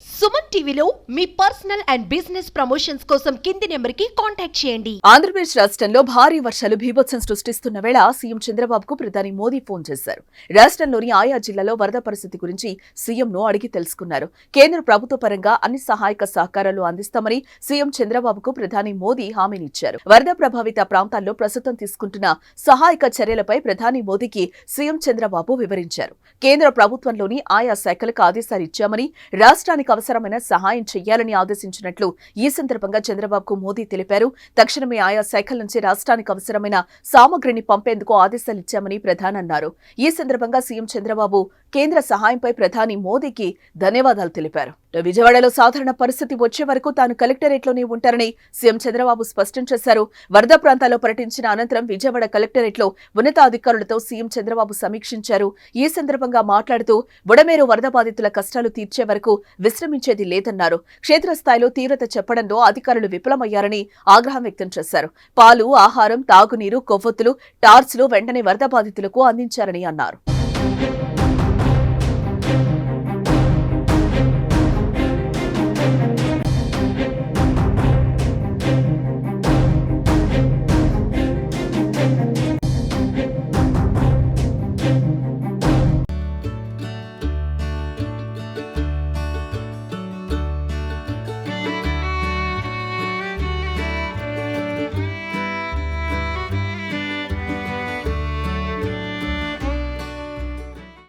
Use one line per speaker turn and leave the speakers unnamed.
సుమన్ టీవీలో మీ personal and business promotions కోసం కింది నెంబర్కి కాంటాక్ట్ చేయండి.
ఆంధ్రప్రదేశ్ రాష్ట్రంలో భారీ వర్షాలు బీభత్సం సృష్టిస్తున్న వేళ సీఎం చంద్రబాబుకు ప్రధాని మోదీ ఫోన్ చేశారు. రాష్ట్రంలోని ఆయా జిల్లాలో వరద పరిస్థితి గురించి సీఎంను అడిగి తెలుసుకున్నారు. కేంద్ర ప్రభుత్వ పరంగా అన్ని సహాయక సహకారాలు అందిస్తామని సీఎం చంద్రబాబుకు ప్రధాని మోదీ హామీనిచ్చారు. వరద ప్రభావిత ప్రాంతాల్లో ప్రస్తుతం తీసుకుంటున్న సహాయక చర్యలపై ప్రధాని మోదీకి సీఎం చంద్రబాబు వివరించారు. కేంద్ర ప్రభుత్వంలోని ఆయా శాఖలకు ఆదేశాలు ఇచ్చామని, రాష్ట్రానికి అవసరమైన సహాయం చేయాలని ఆదేశించినట్లు ఈ సందర్భంగా చంద్రబాబుకు మోదీ తెలిపారు. తక్షణమే ఆయా శాఖల నుంచి రాష్ట్రానికి అవసరమైన సామగ్రిని పంపేందుకు ఆదేశాలిచ్చామని ప్రధాని అన్నారు. ఈ సందర్భంగా సీఎం చంద్రబాబు కేంద్ర సహాయంపై ప్రధాని మోదీకి ధన్యవాదాలు తెలిపారు. విజయవాడలో సాధారణ పరిస్థితి వచ్చే వరకు తాను కలెక్టరేట్లోనే ఉంటారని సీఎం చంద్రబాబు స్పష్టం చేశారు. వరద ప్రాంతాల్లో పర్యటించిన అనంతరం విజయవాడ కలెక్టరేట్లో ఉన్నతాధికారులతో సీఎం చంద్రబాబు సమీక్షించారు. ఈ సందర్భంగా మాట్లాడుతూ బుడమేరు వరద బాధితుల కష్టాలు తీర్చే వరకు విశ్రమించేది లేదన్నారు. క్షేత్రస్థాయిలో తీవ్రత చెప్పడంలో అధికారులు విఫలమయ్యారని ఆగ్రహం వ్యక్తం చేశారు. పాలు, ఆహారం, తాగునీరు, కొవ్వొత్తులు, టార్చ్లు వెంటనే వరద బాధితులకు అందించారని అన్నారు.